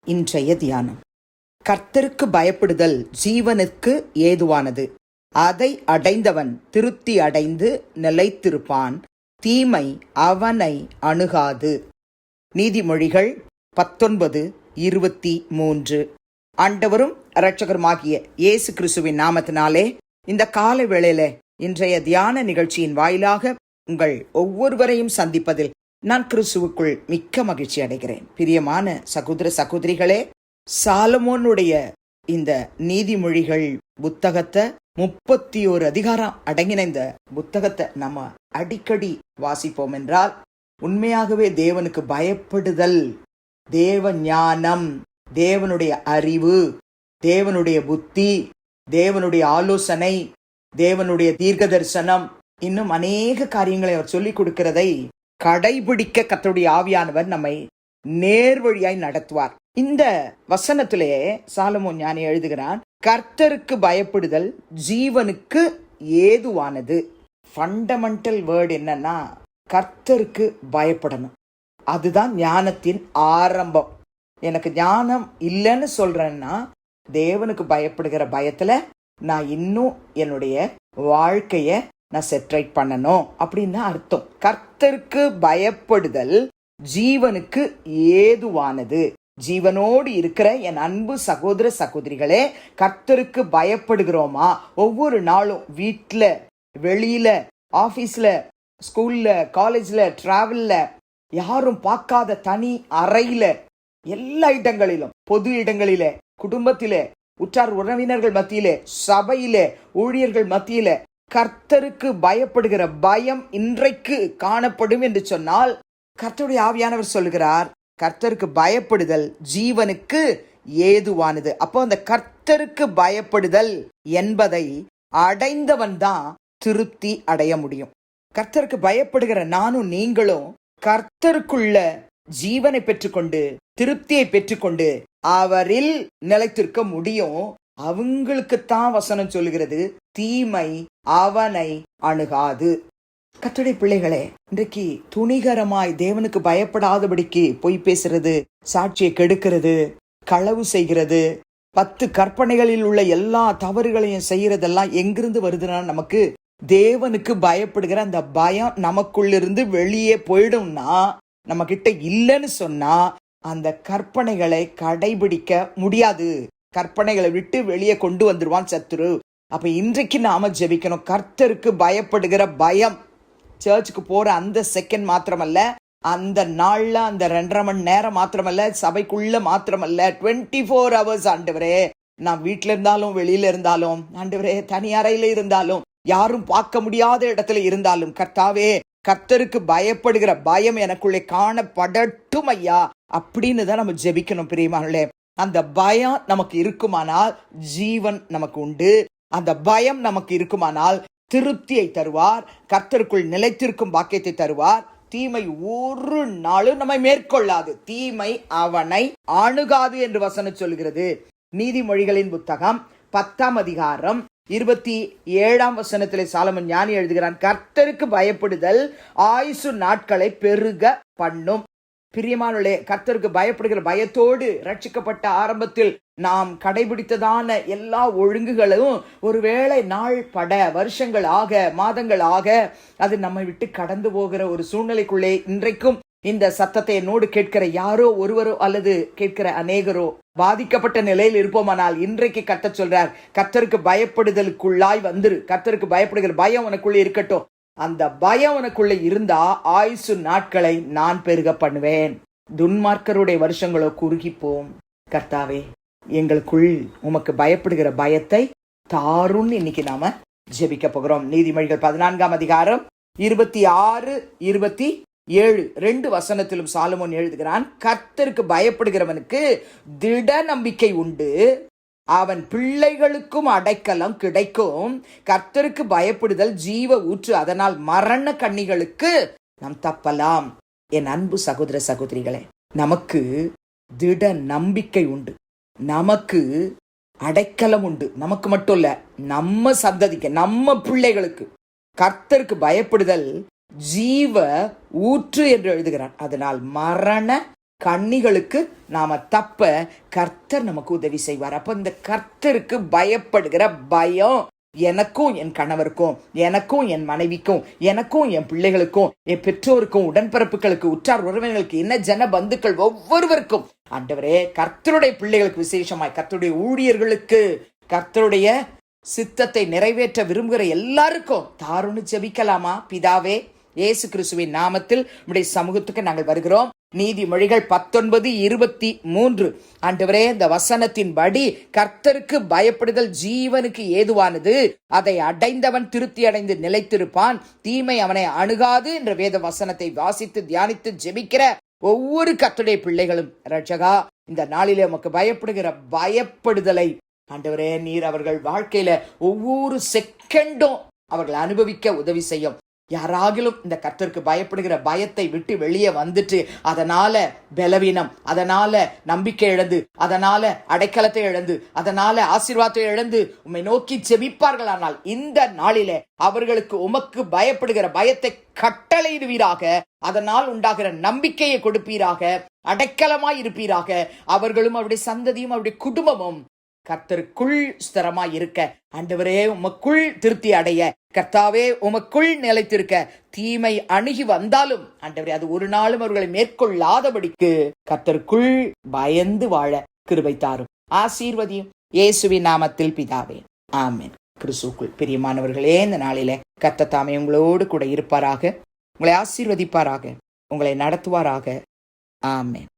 இன்றைய தியானம். கர்த்தருக்கு பயப்படுதல் ஜீவனுக்கு ஏதுவானது. அதை அடைந்தவன் திருப்தி அடைந்து நிலைத்திருப்பான். தீமை அவனை அணுகாது. நீதிமொழிகள் 19:23. ஆண்டவரும் இரட்சகருமாகிய இயேசு கிறிஸ்துவின் நாமத்தினாலே இந்த கால வேளையில இன்றைய தியான நிகழ்ச்சியின் வாயிலாக உங்கள் ஒவ்வொருவரையும் சந்திப்பதில் நான் கிறிஸ்துவுக்குள் மிக்க மகிழ்ச்சி அடைகிறேன். பிரியமான சகோதர சகோதரிகளே, சாலமோனுடைய இந்த நீதிமொழிகள் புத்தகத்தை 31 அதிகாரம் அடங்கின இந்த புத்தகத்தை நம்ம அடிக்கடி வாசிப்போம் என்றால், உண்மையாகவே தேவனுக்கு பயப்படுதல், தேவ ஞானம், தேவனுடைய அறிவு, தேவனுடைய புத்தி, தேவனுடைய ஆலோசனை, தேவனுடைய தீர்க்க தரிசனம், இன்னும் அநேக காரியங்களை அவர் சொல்லிக் கொடுக்கிறதை கடைபிடிக்க கர்த்தருடைய ஆவியானவர் நம்மை நேர்வழியாய் நடத்துவார். இந்த வசனத்திலே சாலமோன் ஞானி எழுதுகிறான், கர்த்தருக்கு பயப்படுதல் ஜீவனுக்கு ஏதுவானது. ஃபண்டமெண்டல் வேர்டு என்னன்னா, கர்த்தருக்கு பயப்படணும். அதுதான் ஞானத்தின் ஆரம்பம். எனக்கு ஞானம் இல்லைன்னு சொல்றேன்னா, தேவனுக்கு பயப்படுகிற பயத்துல நான் இன்னும் என்னுடைய வாழ்க்கைய நான் செட்ரைட் பண்ணணும் அப்படின்னு அர்த்தம். கர்த்தருக்கு பயப்படுதல் ஜீவனுக்கு ஏதுவானது. ஜீவனோடு இருக்கிற என் அன்பு சகோதர சகோதரிகளே, கர்த்தருக்கு பயப்படுகிறோமா? ஒவ்வொரு நாளும் வீட்டில், வெளியில, ஆபீஸ்ல, ஸ்கூல்ல, காலேஜ்ல, டிராவல்ல, யாரும் பார்க்காத தனி அறையில, எல்லா இடங்களிலும், பொது இடங்களிலே, குடும்பத்திலே, உற்றார் உறவினர்கள் மத்தியிலே, சபையிலே, ஊழியர்கள் மத்தியிலே கர்த்தருக்கு பயப்படுகிற பயம் இன்றைக்கு காணப்படும் என்று சொன்னால், கர்த்தருடைய ஆவியானவர் சொல்லுகிறார், கர்த்தருக்கு பயப்படுதல் ஜீவனுக்கு ஏதுவானது. அப்போ அந்த கர்த்தருக்கு பயப்படுதல் என்பதை அடைந்தவன் தான் திருப்தி அடைய முடியும். கர்த்தருக்கு பயப்படுகிற நானும் நீங்களும் கர்த்தருக்குள்ள ஜீவனை பெற்றுக்கொண்டு, திருப்தியை பெற்றுக்கொண்டு அவரில் நிலைத்திருக்க முடியும். அவங்களுக்குத்தான் வசனம் சொல்லுகிறது, தீமை அவனை அணுகாது. கர்த்தருடைய பிள்ளைகளே, இன்றைக்கு துணிகரமாய் தேவனுக்கு பயப்படாதபடிக்கு பொய் பேசுறது, சாட்சியை கெடுக்கிறது, களவு செய்கிறது, 10 கற்பனைகளில் உள்ள எல்லா தவறுகளையும் செய்யறதெல்லாம் எங்கிருந்து வருதுன்னா, நமக்கு தேவனுக்கு பயப்படுகிற அந்த பயம் நமக்குள்ளிருந்து வெளியே போயிடும்னா, நம்ம கிட்ட இல்லைன்னு சொன்னா அந்த கற்பனைகளை கடைபிடிக்க முடியாது. கற்பனைகளை விட்டு வெளியே கொண்டு வந்துருவான் சத்துரு. அப்ப இன்றைக்கு நாம ஜெபிக்கணும், கர்த்தருக்கு பயப்படுகிற பயம். சர்ச்சுக்கு போற அந்த செகண்ட் மாத்திரமல்ல, அந்த நாள்ல அந்த 2.5 மணி நேரம் மாத்திரமல்ல, சபைக்குள்ள மாத்திரமல்ல, 24 hours. ஆண்டவரே, நான் வீட்டுல இருந்தாலும் வெளியில இருந்தாலும், ஆண்டவரே தனி அறையில இருந்தாலும், யாரும் பார்க்க முடியாத இடத்துல இருந்தாலும், கர்த்தாவே கர்த்தருக்கு பயப்படுகிற பயம் எனக்குள்ளே காணப்படட்டும் ஐயா அப்படின்னு தான் நம்ம ஜெபிக்கணும். பிரியமானே, அந்த பயம் நமக்கு இருக்குமானால் ஜீவன் நமக்கு உண்டு. அந்த பயம் நமக்கு இருக்குமானால் திருப்தியை தருவார். கர்த்தருக்குள் நிலைத்திருக்கும் பாக்கியத்தை தருவார். தீமை ஒரு நாளும் நம்மை மேற்கொள்ளாது. தீமை அவனை அணுகாது என்று வசனம் சொல்கிறது. நீதிமொழிகளின் புத்தகம் 10 அதிகாரம் 27 வசனத்திலே சாலமோன் ஞானி எழுதுகிறான், கர்த்தருக்கு பயப்படுதல் ஆயுசு நாட்களை பெருக பண்ணும். பிரியமானவர்களே, கர்த்தருக்கு பயப்படுகிற பயத்தோடு ரட்சிக்கப்பட்ட ஆரம்பத்தில் நாம் கடைபிடித்ததான எல்லா ஒழுங்குகளும் ஒருவேளை நாள் பட, வருஷங்கள் ஆக, மாதங்கள் ஆக, அது நம்மை விட்டு கடந்து போகிற ஒரு சூழ்நிலைக்குள்ளே இன்றைக்கும் இந்த சத்தத்தை என்னோடு கேட்கிற யாரோ ஒருவரோ அல்லது கேட்கிற அநேகரோ பாதிக்கப்பட்ட நிலையில் இருப்போமானால், இன்றைக்கு கர்த்தர் சொல்றார், கர்த்தருக்கு பயப்படுதலுக்குள்ளாய் வந்துரு. கர்த்தருக்கு பயப்படுகிற பயம் உனக்குள்ளே இருக்கட்டும். அந்த பயம் உனக்குள்ள இருந்தா ஆயுசு நாட்களை நான் பெருக பண்ணுவேன். துன்மார்க்கருடைய வருஷங்களோ குறுகிப்போம். கர்த்தாவே, எங்களுக்குள் உமக்கு பயப்படுகிற பயத்தை தாருன்னு இன்னைக்கு நாம ஜெபிக்க போகிறோம். நீதிமொழிகள் 14 அதிகாரம் 26, 27 2 வசனத்திலும் சாலமோன் எழுதுகிறான், கர்த்தருக்கு பயப்படுகிறவனுக்கு திட நம்பிக்கை உண்டு, அவன் பிள்ளைகளுக்கும் அடைக்கலம் கிடைக்கும். கர்த்தருக்கு பயப்படுதல் ஜீவ ஊற்று, அதனால் மரண கண்ணிகளுக்கு நாம் தப்பலாம். என் அன்பு சகோதர சகோதரிகளே, நமக்கு திட நம்பிக்கை உண்டு, நமக்கு அடைக்கலம் உண்டு. நமக்கு மட்டும் இல்ல, நம்ம சந்ததிக்கு, நம்ம பிள்ளைகளுக்கு கர்த்தருக்கு பயப்படுதல் ஜீவ ஊற்று என்று எழுதுகிறான். அதனால் மரண கண்ணிகளுக்கு நாம தப்ப கர்த்தர் நமக்கு உதவி செய்வார். அப்ப இந்த கர்த்தருக்கு பயப்படுகிற பயம் எனக்கும் என் கணவருக்கும், எனக்கும் என் மனைவிக்கும், எனக்கும் என் பிள்ளைகளுக்கும், என் பெற்றோருக்கும், உடன்பிறப்புகளுக்கு, உற்றார் உறவினர்களுக்கு, என்ன ஜன பந்துக்கள் ஒவ்வொருவருக்கும் ஆண்டவரே, கர்த்தருடைய பிள்ளைகளுக்கு விசேஷமாய், கர்த்தருடைய ஊழியர்களுக்கு, கர்த்தருடைய சித்தத்தை நிறைவேற்ற விரும்புகிற எல்லாருக்கும் தாருன்னு ஜெபிக்கலாமா? பிதாவே, இயேசு கிறிஸ்துவின் நாமத்தில் உம்முடைய சமூகத்துக்கு நாங்கள் வருகிறோம். நீதிமொழிகள் 19:23. ஆண்டவரே, இந்த வசனத்தின்படி கர்த்தருக்கு பயப்படுதல் ஜீவனுக்கு ஏதுவானது, அதை அடைந்தவன் திருப்தி அடைந்து நிலைத்திருப்பான், தீமை அவனை அணுகாது என்ற வேத வசனத்தை வாசித்து தியானித்து ஜெபிக்கிற ஒவ்வொரு கர்த்தருடைய பிள்ளைகளும் ரட்சகா, இந்த நாளிலே உமக்கு பயப்படுகிற பயப்படுதலை ஆண்டவரே நீர் அவர்கள் வாழ்க்கையில ஒவ்வொரு செகண்டும் அவர்கள் அனுபவிக்க உதவி செய்யும். யாராகிலும் இந்த கர்த்தருக்கு பயப்படுகிற பயத்தை விட்டு வெளியே வந்துட்டு அதனால பலவீனம், அதனால நம்பிக்கை இழந்து, அதனால அடைக்கலத்தை இழந்து, அதனால ஆசீர்வாதத்தை இழந்து உம்மை நோக்கி ஜெபிப்பார்களானால் இந்த நாளிலே அவர்களுக்கு உமக்கு பயப்படுகிற பயத்தை கட்டளையிடுவீராக. அதனால் உண்டாகிற நம்பிக்கையை கொடுப்பீராக, அடைக்கலமாய் இருப்பீராக. அவர்களும் அவருடைய சந்ததியும் அவருடைய குடும்பமும் கர்த்தருக்குள் ஸ்திரமாய் இருக்க, ஆண்டவரே உமக்குள் திருப்தி அடைய, கர்த்தாவே உமக்குள் நிலைத்திருக்க, தீமை அணுகி வந்தாலும் ஆண்டவரே அது ஒரு நாளும் அவர்களை மேற்கொள்ளாதபடிக்கு கர்த்தருக்குள் பயந்து வாழ கிருபை தாரும். ஆசீர்வதியும் இயேசுவின் நாமத்தில் பிதாவே, ஆமென். கிறிஸ்துவுக்குள் பிரியமானவர்களே, இந்த நாளிலே கர்த்தர் தாமே உங்களோடு கூட இருப்பாராக, உங்களை ஆசீர்வதிப்பாராக, உங்களை நடத்துவாராக. ஆமென்.